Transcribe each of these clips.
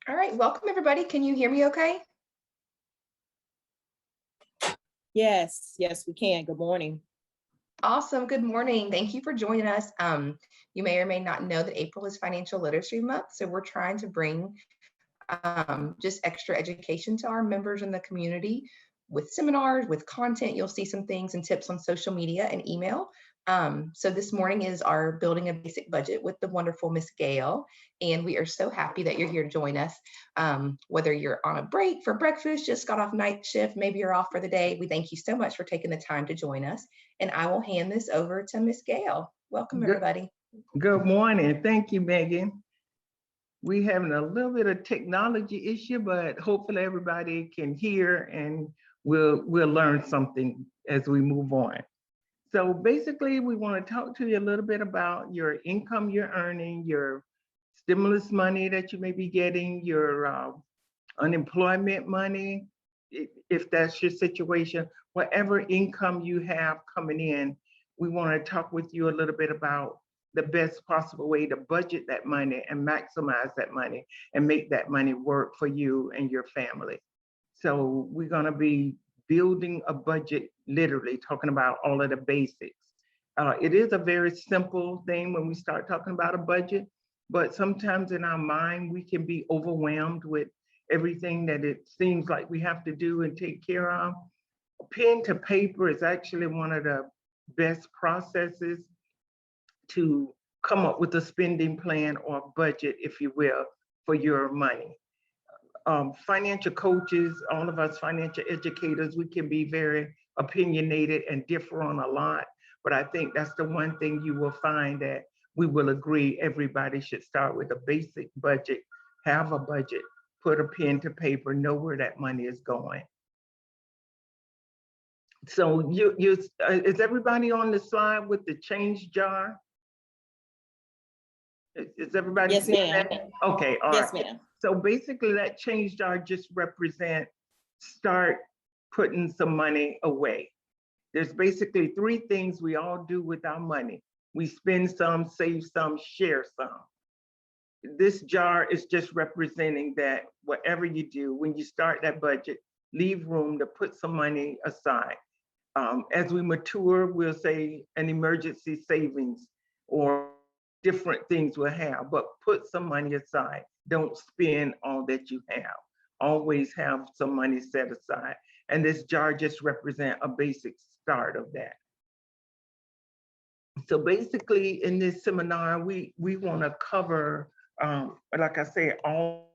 All right, welcome everybody. Can you hear me okay? Yes, yes, we can. Good morning. Awesome. Good morning. Thank you for joining us. You may or may not know that April is Financial Literacy Month, so we're trying to bring just extra education to our members in the community with seminars, with content. You'll see some things and tips on social media and email. So this morning is our Building a Basic Budget with the wonderful Miss Gail, and we are so happy that you're here to join us. Whether you're on a break for breakfast, just got off night shift, maybe you're off for the day, we thank you so much for taking the time to join us. And I will hand this over to Miss Gail. Welcome, everybody. Good morning. Thank you, Megan. We having a little bit of technology issue, but hopefully everybody can hear and we'll learn something as we move on. So basically, we want to talk to you a little bit about your income you're earning, your stimulus money that you may be getting, your unemployment money, if that's your situation, whatever income you have coming in, we want to talk with you a little bit about the best possible way to budget that money and maximize that money and make that money work for you and your family. So we're going to be building a budget, literally talking about all of the basics. It is a very simple thing when we start talking about a budget, but sometimes in our mind, we can be overwhelmed with everything that it seems like we have to do and take care of. Pen to paper is actually one of the best processes to come up with a spending plan or budget, if you will, for your money. Financial coaches, all of us financial educators, we can be very opinionated and differ on a lot, but I think that's the one thing you will find that we will agree everybody should start with a basic budget, have a budget, put a pen to paper, know where that money is going. So is everybody on the slide with the change jar? Is everybody? Yes, ma'am. Okay, all Yes, right. ma'am. So basically that change jar just represent start putting some money away. There's basically three things we all do with our money. We spend some, save some, share some. This jar is just representing that whatever you do, when you start that budget, leave room to put some money aside. As we mature, we'll say an emergency savings or different things we'll have, but put some money aside. Don't spend all that you have. Always have some money set aside. And this jar just represents a basic start of that. So basically in this seminar, we want to cover, like I said, all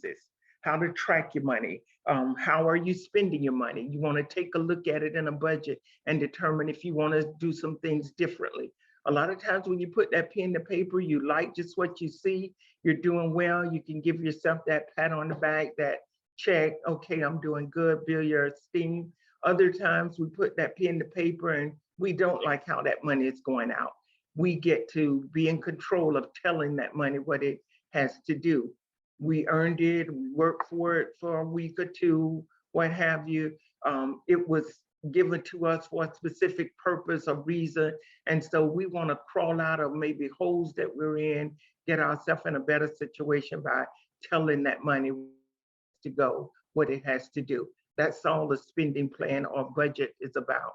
this, how to track your money. How are you spending your money? You want to take a look at it in a budget and determine if you want to do some things differently. A lot of times when you put that pen to paper, you like just what you see, you're doing well, you can give yourself that pat on the back, that check, okay, I'm doing good, build your esteem. Other times we put that pen to paper and we don't like how that money is going out. We get to be in control of telling that money what it has to do. We earned it, we worked for it for a week or two, what have you. It was given to us for a specific purpose or reason. And so we want to crawl out of maybe holes that we're in, get ourselves in a better situation by telling that money to go, what it has to do. That's all the spending plan or budget is about.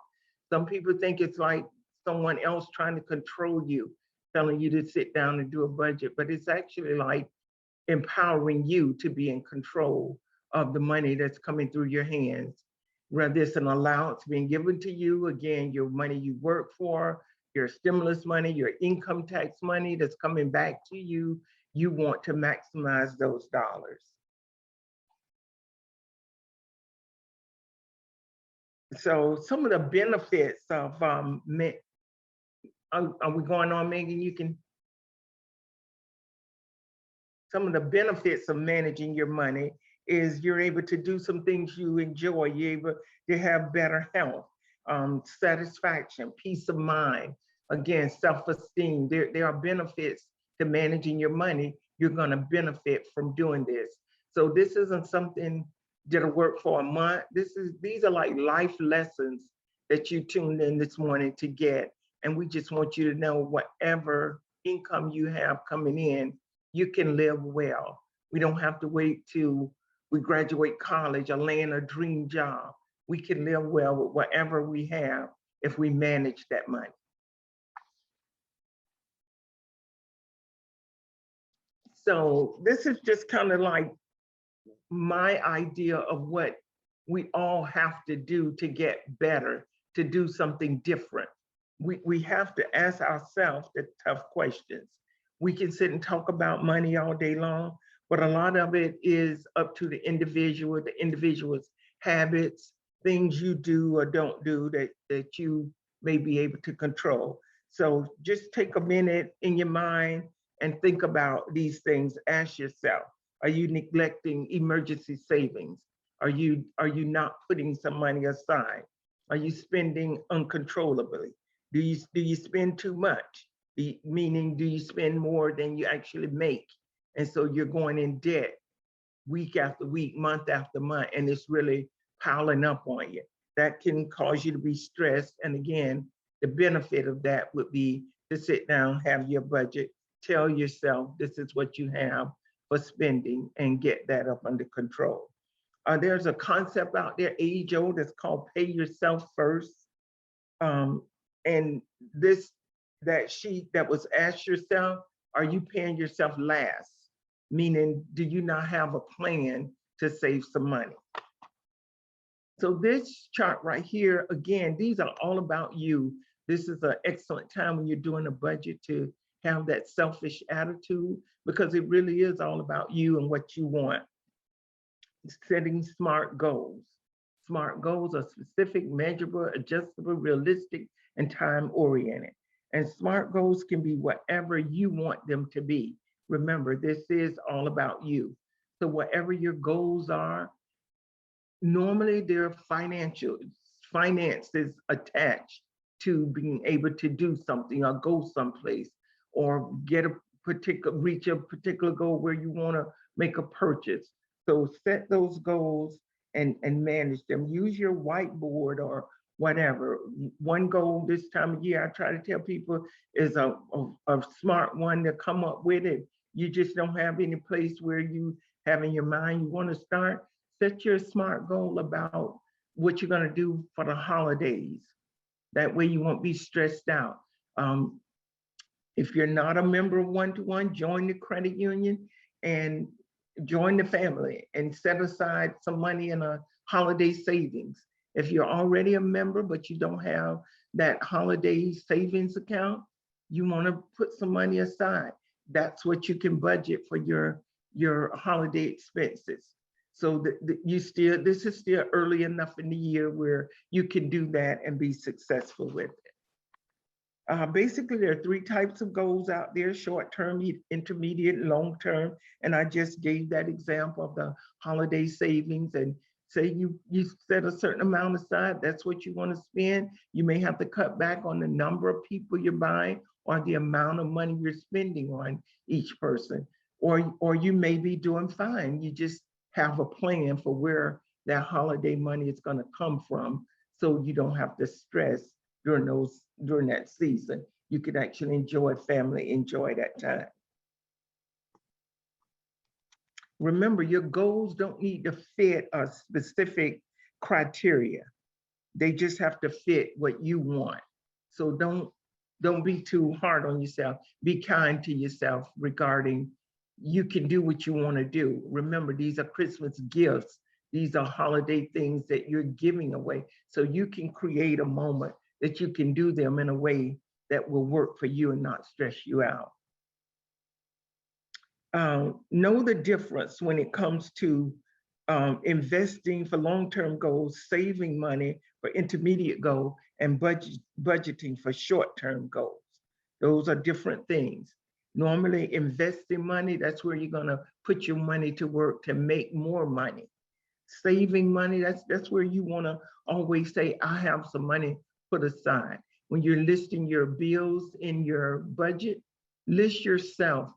Some people think it's like someone else trying to control you, telling you to sit down and do a budget, but it's actually like empowering you to be in control of the money that's coming through your hands. Whether it's an allowance being given to you, again, your money you work for, your stimulus money, your income tax money that's coming back to you, you want to maximize those dollars. So some of the benefits of, are we going on, Megan? You can. Some of the benefits of managing your money is you're able to do some things you enjoy. You're able to have better health, satisfaction, peace of mind, again, self-esteem. There are benefits to managing your money. You're gonna benefit from doing this. So this isn't something that'll work for a month. These are like life lessons that you tuned in this morning to get. And we just want you to know whatever income you have coming in, you can live well. We don't have to wait till we graduate college or land a dream job. We can live well with whatever we have if we manage that money. So this is just kind of like my idea of what we all have to do to get better, to do something different. We have to ask ourselves the tough questions. We can sit and talk about money all day long, but a lot of it is up to the individual's habits, things you do or don't do that you may be able to control. So just take a minute in your mind and think about these things. Ask yourself, are you neglecting emergency savings? Are you not putting some money aside? Are you spending uncontrollably? Do you spend too much? Meaning, do you spend more than you actually make? And so you're going in debt week after week, month after month, and it's really piling up on you. That can cause you to be stressed. And again, the benefit of that would be to sit down, have your budget, tell yourself this is what you have for spending and get that up under control. There's a concept out there, age old, that's called pay yourself first. And this, that sheet that was asked yourself, are you paying yourself last? Meaning, do you not have a plan to save some money? So this chart right here, again, these are all about you. This is an excellent time when you're doing a budget to have that selfish attitude, because it really is all about you and what you want. Setting SMART goals. SMART goals are specific, measurable, adjustable, realistic, and time-oriented. And SMART goals can be whatever you want them to be. Remember, this is all about you. So whatever your goals are, normally there are finances attached to being able to do something or go someplace or reach a particular goal where you want to make a purchase. So set those goals and manage them. Use your whiteboard or whatever. One goal this time of year, I try to tell people, is a smart one to come up with it. You just don't have any place where you have in your mind you want to start. Set your SMART goal about what you're going to do for the holidays. That way you won't be stressed out. If you're not a member of One-to-One, join the credit union and join the family and set aside some money in a holiday savings. If you're already a member, but you don't have that holiday savings account, you want to put some money aside. That's what you can budget for your holiday expenses. So this is still early enough in the year where you can do that and be successful with it. Basically, there are 3 types of goals out there: short-term, intermediate, long-term. And I just gave that example of the holiday savings. And say you set a certain amount aside, that's what you want to spend. You may have to cut back on the number of people you're buying or the amount of money you're spending on each person. Or you may be doing fine. You just have a plan for where that holiday money is going to come from, so you don't have to stress during that season. You could actually enjoy family, enjoy that time. Remember, your goals don't need to fit a specific criteria. They just have to fit what you want. So don't be too hard on yourself. Be kind to yourself regarding you can do what you want to do. Remember, these are Christmas gifts. These are holiday things that you're giving away. So you can create a moment that you can do them in a way that will work for you and not stress you out. Know the difference when it comes to investing for long-term goals, saving money for intermediate goals, and budgeting for short-term goals. Those are different things. Normally, investing money, that's where you're going to put your money to work to make more money. Saving money, that's where you want to always say, I have some money put aside. When you're listing your bills in your budget, list yourself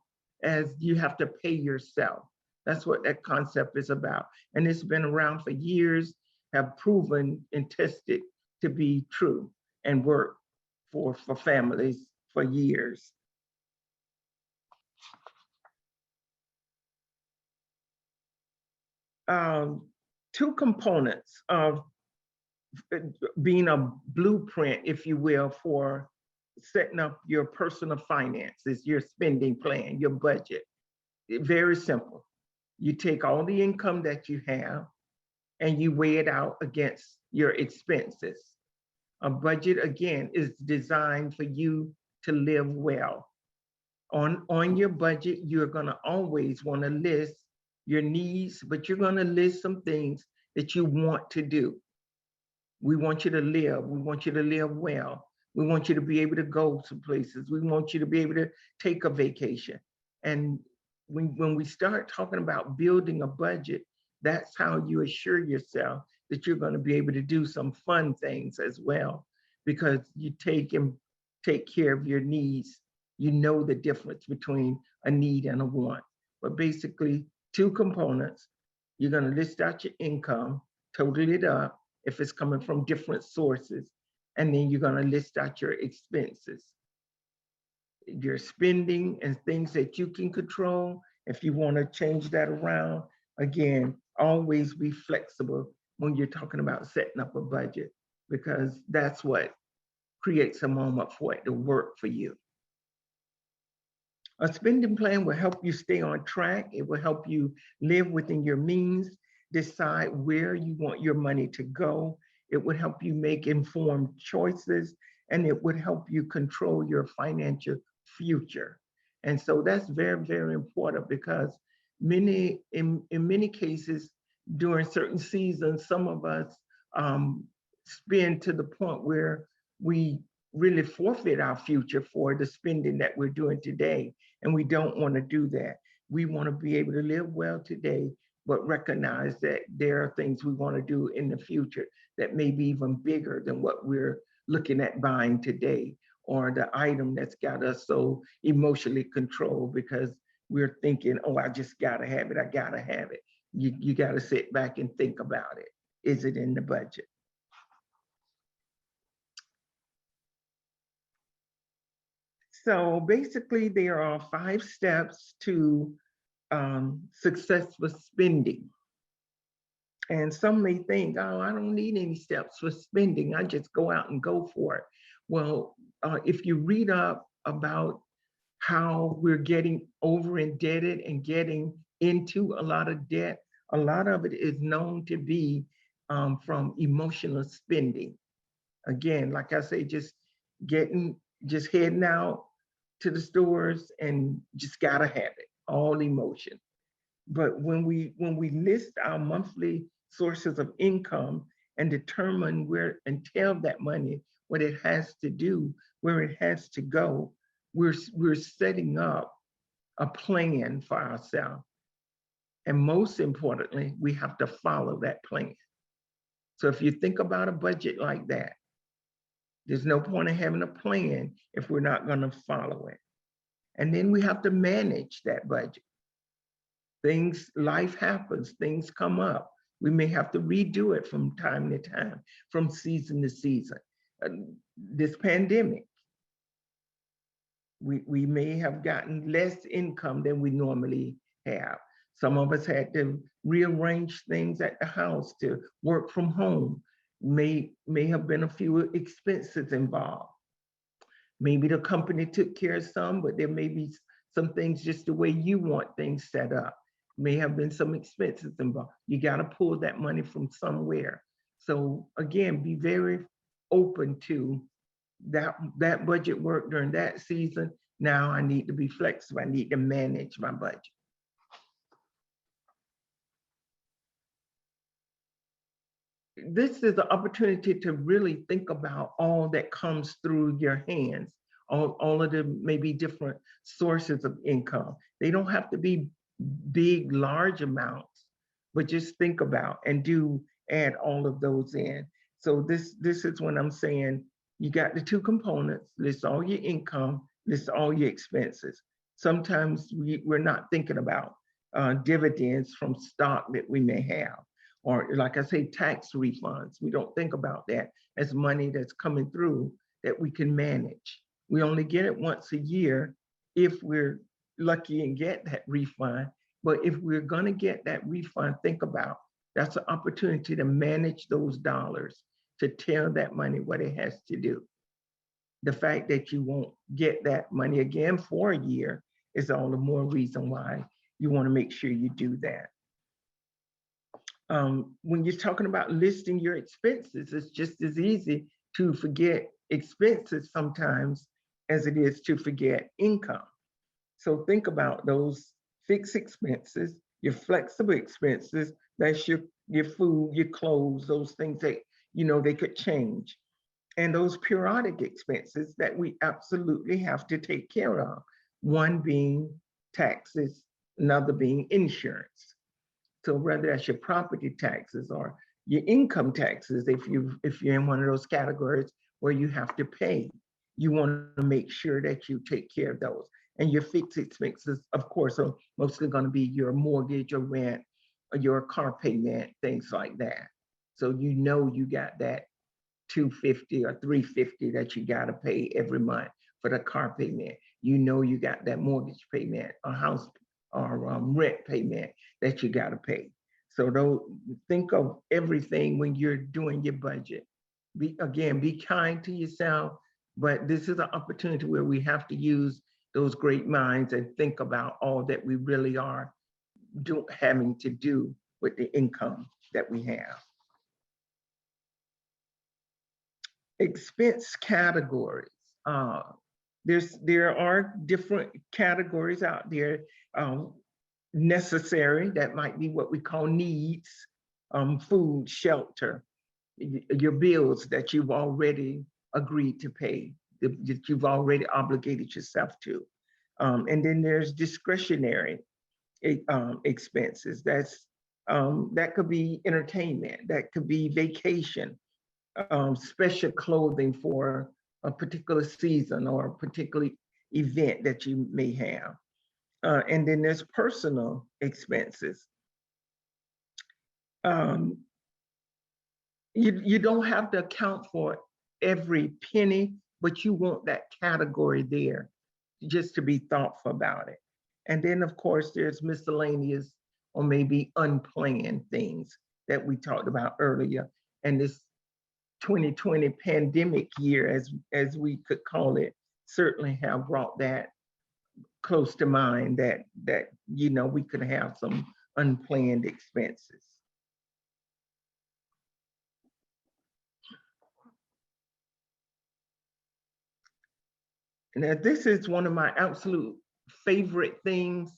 as you have to pay yourself. That's what that concept is about. And it's been around for years, have proven and tested to be true and work for families for years. two components of being a blueprint, if you will, for setting up your personal finances, your spending plan, your budget. Very simple. You take all the income that you have and you weigh it out against your expenses. A budget, again, is designed for you to live well. On your budget, you're gonna always wanna list your needs, but you're gonna list some things that you want to do. We want you to live. We want you to live well. We want you to be able to go to places. We want you to be able to take a vacation. And when we start talking about building a budget, that's how you assure yourself that you're going to be able to do some fun things as well, because you take care of your needs. You know the difference between a need and a want. But basically, two components. You're going to list out your income, total it up, if it's coming from different sources, and then you're going to list out your expenses, your spending and things that you can control. If you want to change that around, again, always be flexible when you're talking about setting up a budget, because that's what creates a moment for it to work for you. A spending plan will help you stay on track. It will help you live within your means, decide where you want your money to go. It would help you make informed choices, and it would help you control your financial future. And so that's very, very important, because in many cases, during certain seasons, some of us spend to the point where we really forfeit our future for the spending that we're doing today. And we don't want to do that. We want to be able to live well today, but recognize that there are things we want to do in the future that may be even bigger than what we're looking at buying today, or the item that's got us so emotionally controlled because we're thinking, oh, I just gotta have it, I gotta have it. You gotta sit back and think about it. Is it in the budget? So basically, there are 5 steps to successful spending. And some may think, oh, I don't need any steps for spending. I just go out and go for it. Well, if you read up about how we're getting over indebted and getting into a lot of debt, a lot of it is known to be from emotional spending. Again, like I say, just heading out to the stores and just gotta have it, all emotion. But when we list our monthly sources of income and determine where and tell that money what it has to do, where it has to go, we're setting up a plan for ourselves. And most importantly, we have to follow that plan. So if you think about a budget like that, there's no point in having a plan if we're not going to follow it. And then we have to manage that budget. Life happens, things come up. We may have to redo it from time to time, from season to season. This pandemic, we may have gotten less income than we normally have. Some of us had to rearrange things at the house to work from home. May have been a few expenses involved. Maybe the company took care of some, but there may be some things just the way you want things set up. May have been some expenses involved. You got to pull that money from somewhere. So again, be very open to that budget work during that season. Now I need to be flexible. I need to manage my budget. This is an opportunity to really think about all that comes through your hands, all of the maybe different sources of income. They don't have to be big, large amounts, but just think about and add all of those in. So this is when I'm saying you got the 2 components, list all your income, list all your expenses. Sometimes we're not thinking about dividends from stock that we may have, or like I say, tax refunds. We don't think about that as money that's coming through that we can manage. We only get it once a year if we're lucky and get that refund. But if we're going to get that refund, think about that's an opportunity to manage those dollars, to tell that money what it has to do. The fact that you won't get that money again for a year is all the more reason why you want to make sure you do that. When you're talking about listing your expenses, it's just as easy to forget expenses sometimes as it is to forget income. So think about those fixed expenses, your flexible expenses, that's your food, your clothes, those things that, they could change. And those periodic expenses that we absolutely have to take care of, one being taxes, another being insurance. So whether that's your property taxes or your income taxes, if you're in one of those categories where you have to pay, you want to make sure that you take care of those. And your fixed expenses, of course, are mostly going to be your mortgage or rent or your car payment, things like that. So you got that $250 or $350 that you got to pay every month for the car payment. You got that mortgage payment, a house or rent payment that you got to pay. So think of everything when you're doing your budget. Be kind to yourself, but this is an opportunity where we have to use those great minds and think about all that we really are having to do with the income that we have. Expense categories. There are different categories out there. Necessary, that might be what we call needs, food, shelter, your bills that you've already agreed to pay, that you've already obligated yourself to. And then there's discretionary expenses. That could be entertainment, that could be vacation, special clothing for a particular season or a particular event that you may have. And then there's personal expenses. You don't have to account for every penny, but you want that category there just to be thoughtful about it. And then, of course, there's miscellaneous or maybe unplanned things that we talked about earlier. And this 2020 pandemic year, as we could call it, certainly have brought that close to mind, that we could have some unplanned expenses. Now, this is one of my absolute favorite things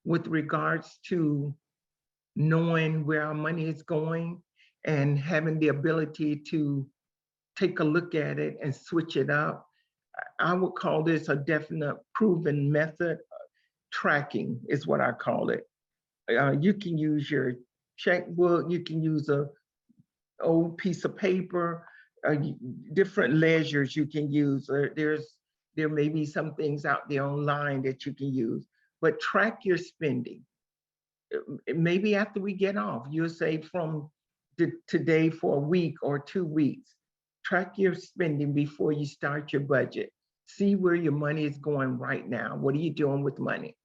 with regards to knowing where our money is going and having the ability to take a look at it and switch it up. I would call this a definite proven method. Tracking is what I call it. You can use your checkbook, you can use a old piece of paper, different ledgers you can use. There may be some things out there online that you can use, but track your spending. Maybe after we get off, you'll say from today for a week or 2 weeks, track your spending before you start your budget. See where your money is going right now. What are you doing with money?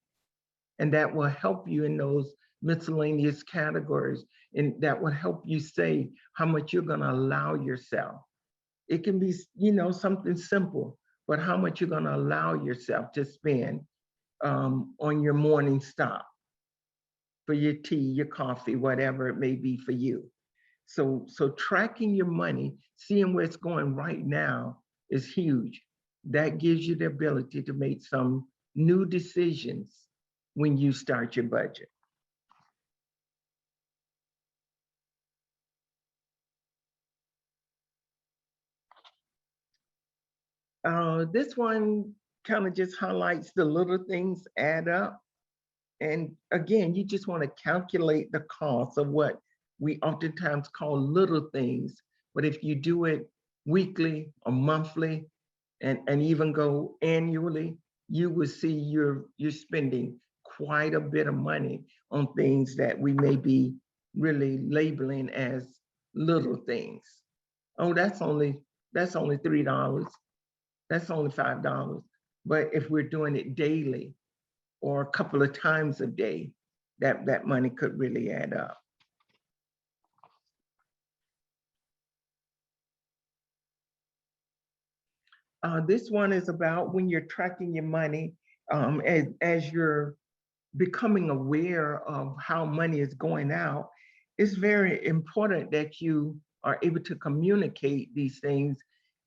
And that will help you in those miscellaneous categories. And that will help you say how much you're going to allow yourself. It can be, something simple, but how much you're going to allow yourself to spend on your morning stop for your tea, your coffee, whatever it may be for you. So tracking your money, seeing where it's going right now is huge. That gives you the ability to make some new decisions when you start your budget. This one kind of just highlights the little things add up. And again, you just want to calculate the cost of what we oftentimes call little things. But if you do it weekly or monthly and even go annually, you will see you're spending quite a bit of money on things that we may be really labeling as little things. Oh, that's only $3. That's only $5. But if we're doing it daily or a couple of times a day, that money could really add up. This one is about when you're tracking your money, as you're becoming aware of how money is going out. It's very important that you are able to communicate these things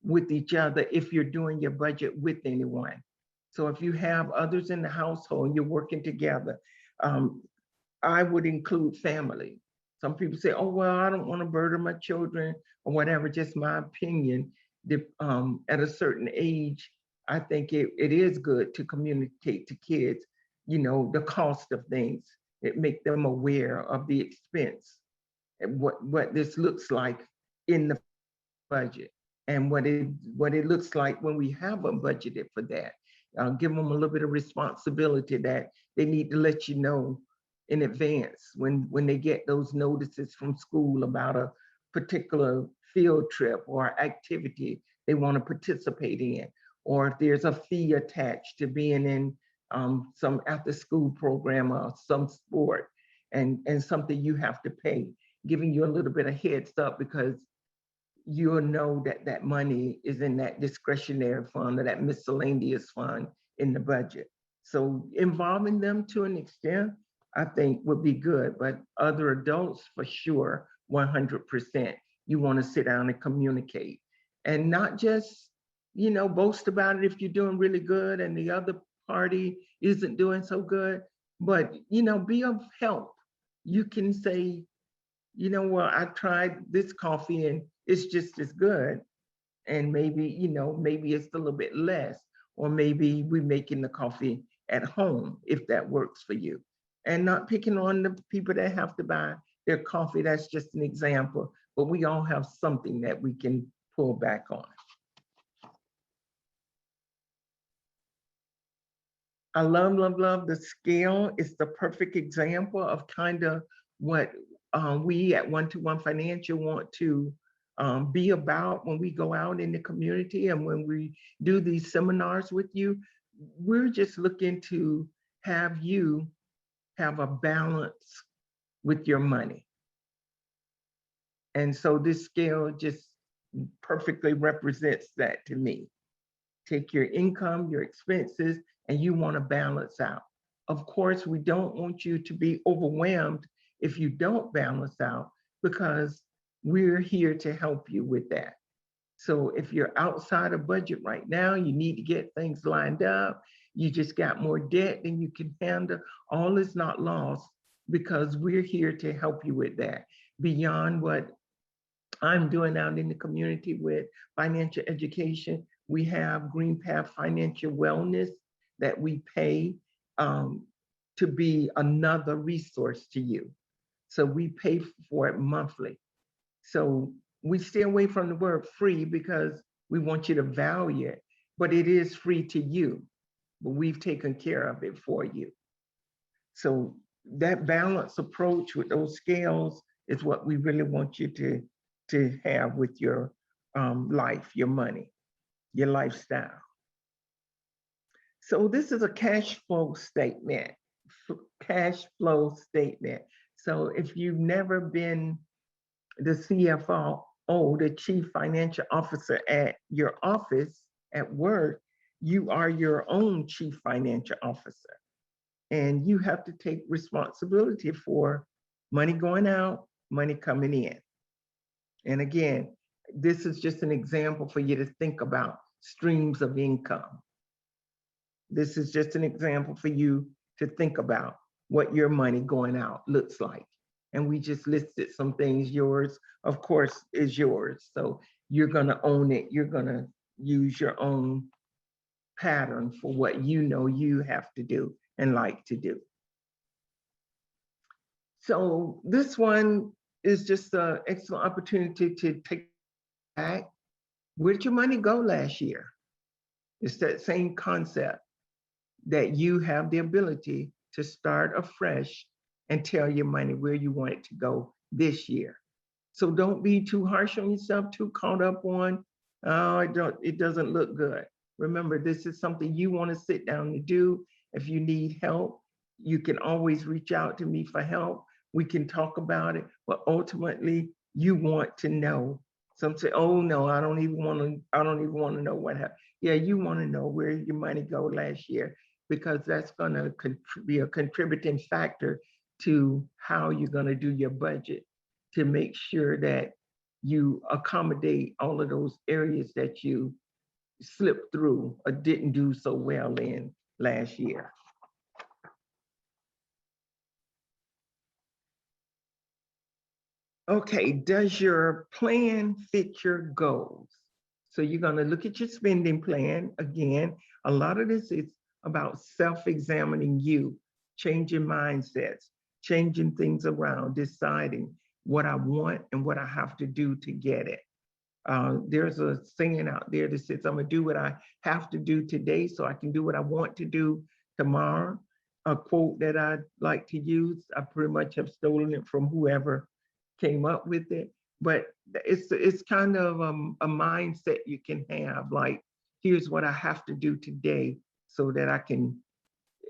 with each other if you're doing your budget with anyone. So if you have others in the household and you're working together, I would include family. Some people say, oh, well, I don't want to burden my children or whatever, just my opinion. At a certain age, I think it is good to communicate to kids, the cost of things. It make them aware of the expense and what this looks like in the budget and what it looks like when we haven't budgeted for that. Give them a little bit of responsibility that they need to let you know in advance when they get those notices from school about a particular field trip or activity they want to participate in, or if there's a fee attached to being in some after school program or some sport and something you have to pay, giving you a little bit of heads up because you'll know that money is in that discretionary fund or that miscellaneous fund in the budget. So involving them to an extent, I think would be good, but other adults for sure, 100%. You want to sit down and communicate and not just, boast about it if you're doing really good and the other party isn't doing so good, but, be of help. You can say, well, I tried this coffee and it's just as good. And maybe, maybe it's a little bit less, or maybe we're making the coffee at home if that works for you. And not picking on the people that have to buy their coffee. That's just an example, but we all have something that we can pull back on. I love the scale. It's the perfect example of kind of what we at 1-to-1 Financial want to be about when we go out in the community and when we do these seminars with you. We're just looking to have you have a balance with your money. And so this scale just perfectly represents that to me. Take your income, your expenses, and you want to balance out. Of course, we don't want you to be overwhelmed if you don't balance out, because we're here to help you with that. So if you're outside of budget right now, you need to get things lined up, you just got more debt than you can handle, all is not lost, because we're here to help you with that. Beyond what I'm doing out in the community with financial education, we have Green Path Financial Wellness that we pay to be another resource to you. So we pay for it monthly. So we stay away from the word free because we want you to value it, but it is free to you, but we've taken care of it for you. So that balanced approach with those scales is what we really want you to have with your life, your money, your lifestyle. So this is a cash flow statement, So if you've never been the CFO, the Chief Financial Officer at your office at work, you are your own Chief Financial Officer. And you have to take responsibility for money going out, money coming in. And again, this is just an example for you to think about streams of income. This is just an example for you to think about what your money going out looks like. And we just listed some things. Yours, of course, is yours. So you're gonna own it. You're gonna use your own pattern for what you have to do and like to do. So this one is just an excellent opportunity to take back. Where did your money go last year? It's that same concept that you have the ability to start afresh and tell your money where you want it to go this year. So don't be too harsh on yourself, too caught up on, oh, it doesn't look good. Remember, this is something you want to sit down and do. If you need help, You can always reach out to me for help. We can talk about it, but ultimately you want to know. Some say, oh no, I don't even want to know what happened. Yeah, you want to know where your money go last year, because that's going to be a contributing factor to how you're going to do your budget, to make sure that you accommodate all of those areas that you slipped through or didn't do so well in last year. Okay, does your plan fit your goals? So you're going to look at your spending plan. Again, a lot of this is about self-examining you, changing mindsets, changing things around, deciding what I want and what I have to do to get it. There's a saying out there that says, I'm gonna do what I have to do today so I can do what I want to do tomorrow. A quote that I like to use, I pretty much have stolen it from whoever came up with it, but it's kind of a mindset you can have, like, here's what I have to do today so that I can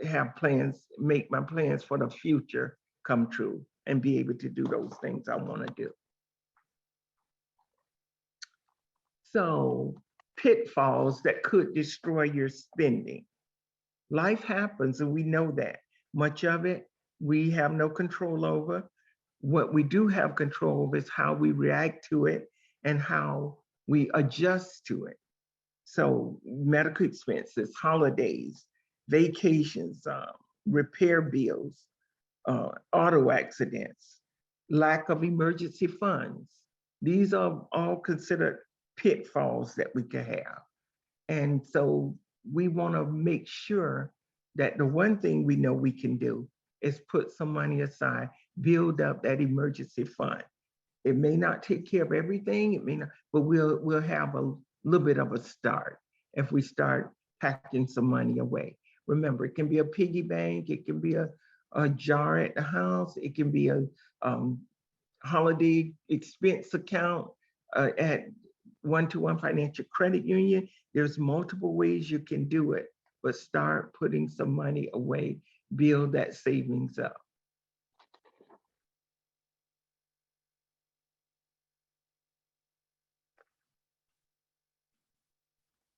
have plans, make my plans for the future come true and be able to do those things I want to do. So, pitfalls that could destroy your spending. Life happens, and we know that. Much of it we have no control over. What we do have control over is how we react to it and how we adjust to it. So, medical expenses, holidays, vacations, repair bills, auto accidents, lack of emergency funds. These are all considered pitfalls that we could have. And so we want to make sure that the one thing we know we can do is put some money aside, build up that emergency fund. It may not take care of everything, it may not, but we'll have a little bit of a start if we start packing some money away. Remember, it can be a piggy bank, it can be a jar at the house, it can be a holiday expense account at one-to-one financial credit union. There's multiple ways you can do it, but start putting some money away, build that savings up.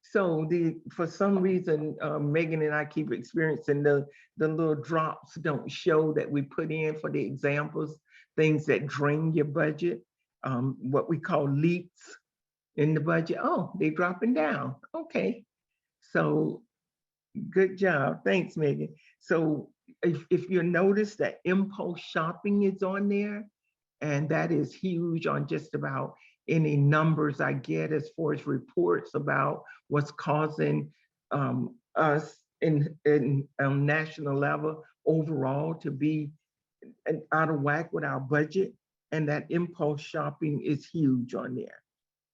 So for some reason, Megan and I keep experiencing the little drops don't show that we put in for the examples, things that drain your budget, what we call leaks in the budget. Oh, they're dropping down. Okay. So good job. Thanks, Megan. So if you notice that impulse shopping is on there, and that is huge on just about any numbers I get as far as reports about what's causing us in national level overall to be out of whack with our budget. And that impulse shopping is huge on there.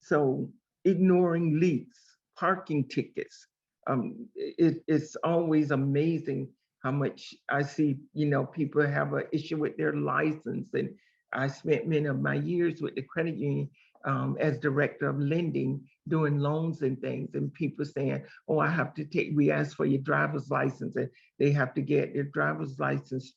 So ignoring leaks, parking tickets. It's always amazing how much I see, people have an issue with their license. And I spent many of my years with the credit union as director of lending, doing loans and things, and people saying, oh, we ask for your driver's license, and they have to get their driver's license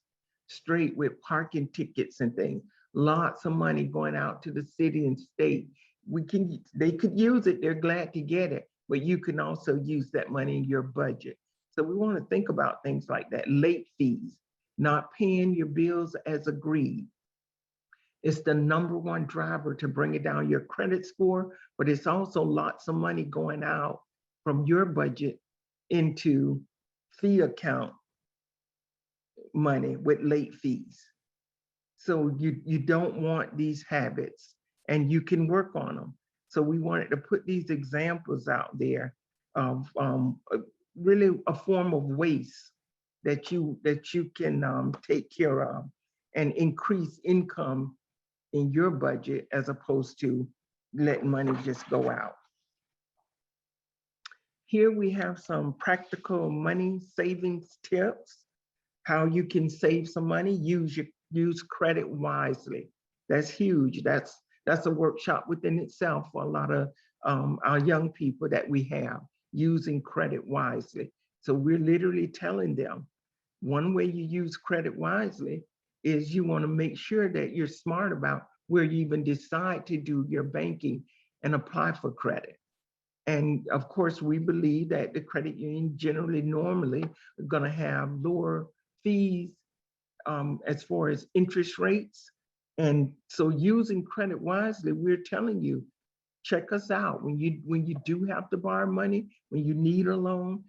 straight with parking tickets and things. Lots of money going out to the city and state. They could use it, they're glad to get it, but you can also use that money in your budget. So we want to think about things like that. Late fees, not paying your bills as agreed. It's the #1 driver to bring it down your credit score, but it's also lots of money going out from your budget into fee account money with late fees. So you don't want these habits, and you can work on them. So we wanted to put these examples out there of really a form of waste that you can take care of and increase income in your budget as opposed to letting money just go out. Here we have some practical money savings tips, how you can save some money. Use credit wisely. That's huge. That's a workshop within itself for a lot of our young people that we have, using credit wisely. So we're literally telling them, One way you use credit wisely is you want to make sure that you're smart about where you even decide to do your banking and apply for credit. And of course, we believe that the credit union generally normally are going to have lower fees as far as interest rates. And so using credit wisely, we're telling you, check us out. When you do have to borrow money, when you need a loan,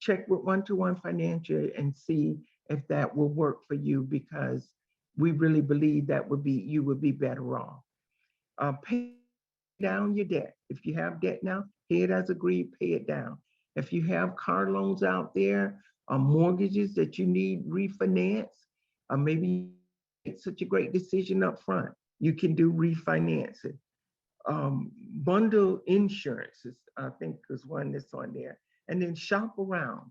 check with One-to-One Financial and see if that will work for you, because we really believe that you would be better off. Pay down your debt. If you have debt now, pay it as agreed, pay it down. If you have car loans out there, mortgages that you need refinance, maybe it's such a great decision up front, you can do refinancing. Bundle insurances, I think is one that's on there. And then shop around.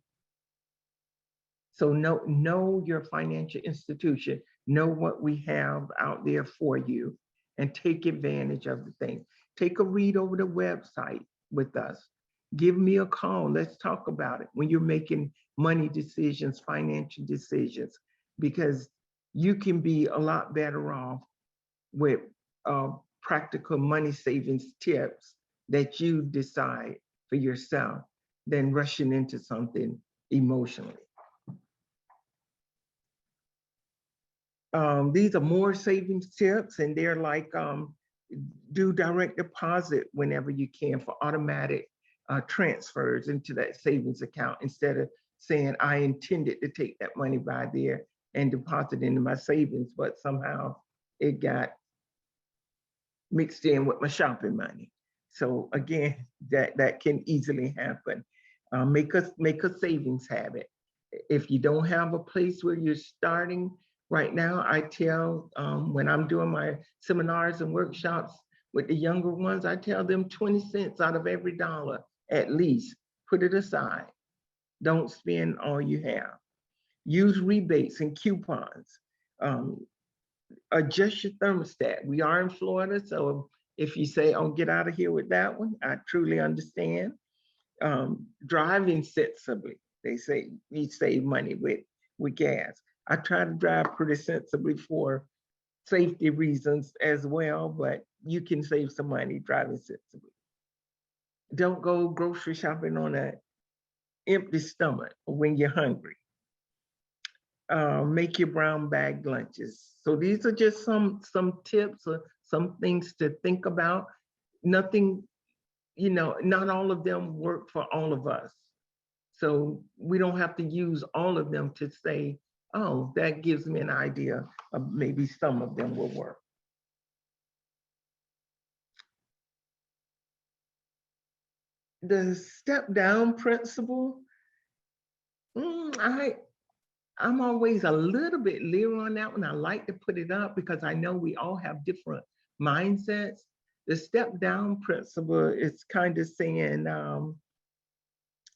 So know your financial institution, know what we have out there for you, and take advantage of the thing. Take a read over the website with us. Give me a call. Let's talk about it when you're making money decisions, financial decisions, because you can be a lot better off with practical money savings tips that you decide for yourself than rushing into something emotionally. These are more savings tips, and they're like do direct deposit whenever you can for automatic transfers into that savings account, instead of saying I intended to take that money by there and deposit into my savings, but somehow it got mixed in with my shopping money. So again, that can easily happen. Make a savings habit. If you don't have a place where you're starting right now, I tell when I'm doing my seminars and workshops with the younger ones, I tell them 20 cents out of every dollar at least, put it aside. Don't spend all you have. Use rebates and coupons. Adjust your thermostat. We are in Florida, so if you say, oh, get out of here with that one, I truly understand. Driving sensibly. They say you save money with gas. I try to drive pretty sensibly for safety reasons as well, but you can save some money driving sensibly. Don't go grocery shopping on an empty stomach when you're hungry. Make your brown bag lunches. So these are just some tips or some things to think about. Nothing, not all of them work for all of us. So we don't have to use all of them to say, oh, that gives me an idea of maybe some of them will work. The step down principle, I'm always a little bit leery on that one. I like to put it up because I know we all have different mindsets. The step down principle is kind of saying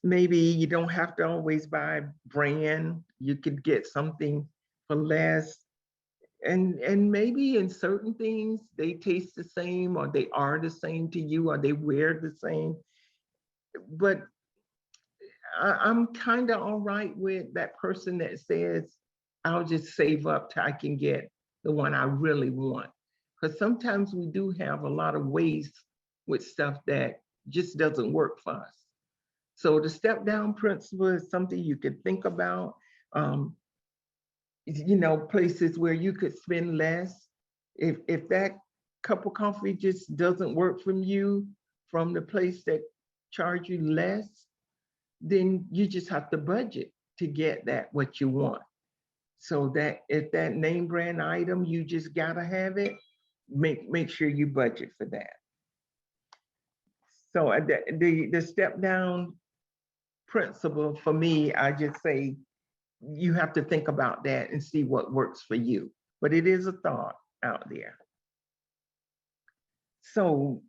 maybe you don't have to always buy brand. You could get something for less. And maybe in certain things, they taste the same, or they are the same to you, or they wear the same. But I'm kind of all right with that person that says, I'll just save up till I can get the one I really want. Because sometimes we do have a lot of waste with stuff that just doesn't work for us. So the step down principle is something you could think about. Places where you could spend less. If that cup of coffee just doesn't work from the place that charge you less, then you just have to budget to get what you want. So that if that name brand item, you just gotta have it, make sure you budget for that. So the step down principle for me, I just say you have to think about that and see what works for you. But it is a thought out there. So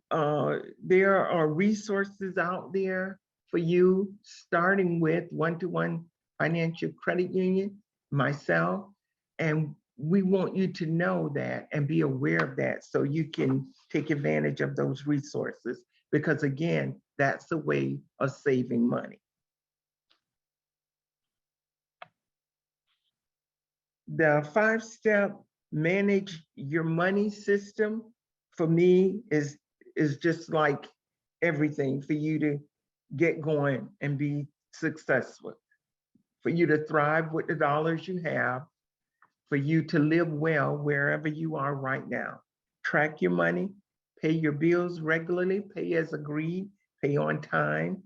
there are resources out there for you, starting with One-to-One Financial Credit Union, myself, and we want you to know that and be aware of that so you can take advantage of those resources, because again, that's a way of saving money. The 5-step manage your money system for me is just like everything for you to get going and be successful, for you to thrive with the dollars you have, for you to live well wherever you are right now. Track your money, pay your bills regularly, pay as agreed, pay on time,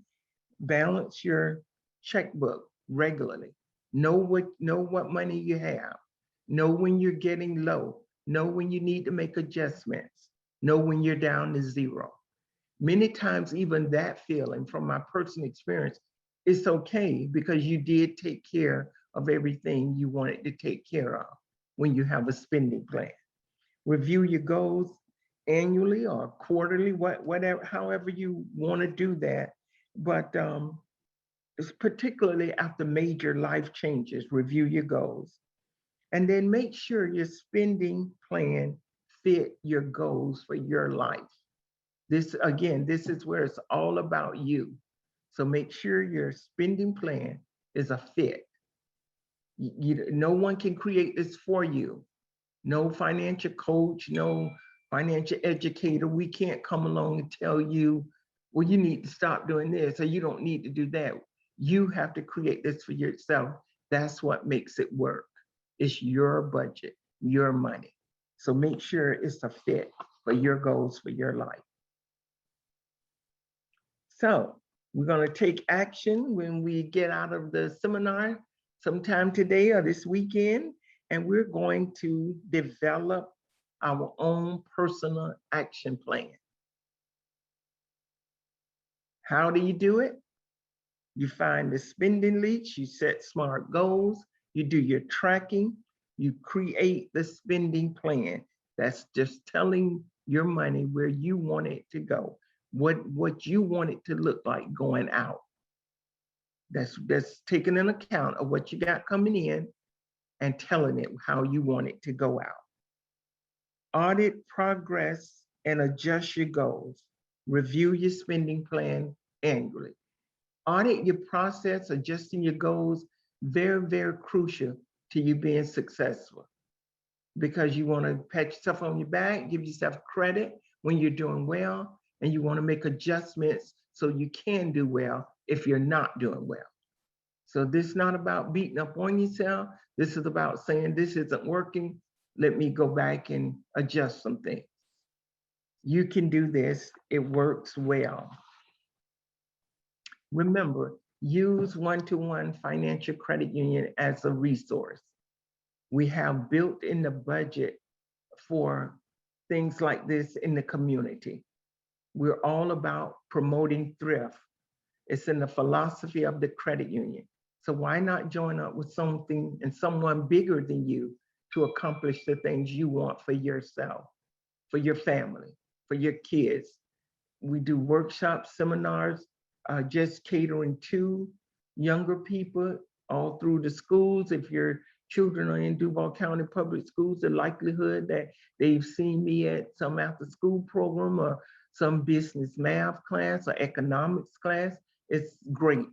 balance your checkbook regularly. Know what money you have. Know when you're getting low. Know when you need to make adjustments. Know when you're down to zero. Many times, even that feeling from my personal experience, it's okay because you did take care of everything you wanted to take care of when you have a spending plan. Review your goals annually or quarterly, whatever, however you want to do that. But it's particularly after major life changes, review your goals. And then make sure your spending plan fit your goals for your life. This, again, this is where it's all about you. So make sure your spending plan is a fit. No one can create this for you. No financial coach, no financial educator. We can't come along and tell you, well, you need to stop doing this or you don't need to do that. You have to create this for yourself. That's what makes it work. It's your budget, your money. So make sure it's a fit for your goals for your life. So we're going to take action when we get out of the seminar sometime today or this weekend, and we're going to develop our own personal action plan. How do you do it? You find the spending leaks, you set SMART goals, you do your tracking, you create the spending plan. That's just telling your money where you want it to go, what you want it to look like going out. That's taking an account of what you got coming in and telling it how you want it to go out. Audit progress and adjust your goals. Review your spending plan annually. Audit your process, adjusting your goals, very, very crucial to you being successful, because you want to pat yourself on your back, give yourself credit when you're doing well, and you want to make adjustments so you can do well if you're not doing well. So this is not about beating up on yourself. This is about saying, this isn't working. Let me go back and adjust some things. You can do this. It works well. Remember, use one-to-one financial credit union as a resource. We have built in the budget for things like this in the community. We're all about promoting thrift. It's in the philosophy of the credit union. So why not join up with something and someone bigger than you to accomplish the things you want for yourself, for your family, for your kids? We do workshops, seminars, just catering to younger people all through the schools. If your children are in Duval County Public Schools, the likelihood that they've seen me at some after school program or some business math class or economics class, it's great.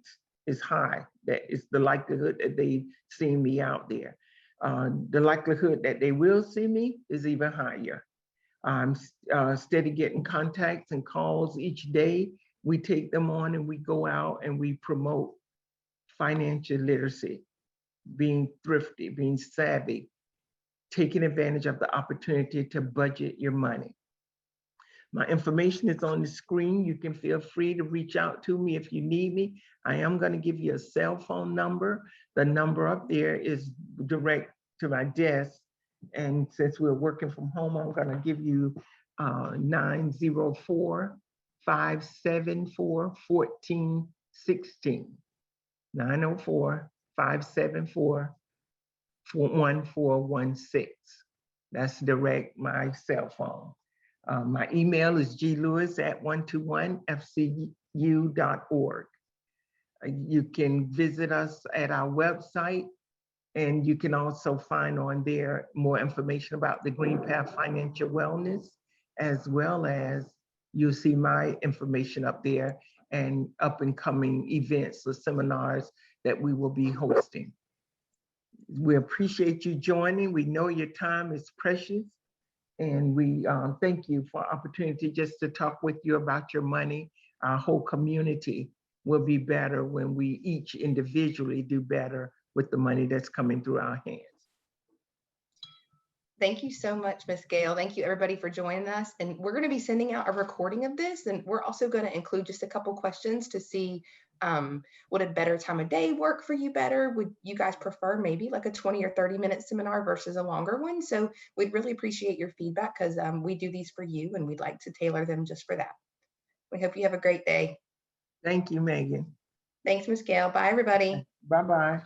It's high. That is the likelihood that they've seen me out there. The likelihood that they will see me is even higher. I'm steady getting contacts and calls each day. We take them on and we go out and we promote financial literacy, being thrifty, being savvy, taking advantage of the opportunity to budget your money. My information is on the screen. You can feel free to reach out to me if you need me. I am going to give you a cell phone number. The number up there is direct to my desk. And since we're working from home, I'm going to give you 904-574-1416. 904-574-1416. That's direct my cell phone. My email is glewis@121fcu.org. You can visit us at our website, and you can also find on there more information about the Green Path Financial Wellness, as well as you'll see my information up there and up and coming events or seminars that we will be hosting. We appreciate you joining. We know your time is precious. And we thank you for opportunity just to talk with you about your money. Our whole community will be better when we each individually do better with the money that's coming through our hands. Thank you so much, Miss Gail. Thank you everybody for joining us. And we're going to be sending out a recording of this, and we're also going to include just a couple questions to see would a better time of day work for you better? Would you guys prefer maybe like a 20 or 30-minute seminar versus a longer one? So we'd really appreciate your feedback because we do these for you and we'd like to tailor them just for that. We hope you have a great day. Thank you, Megan. Thanks, Miss Gail. Bye, everybody. Bye-bye.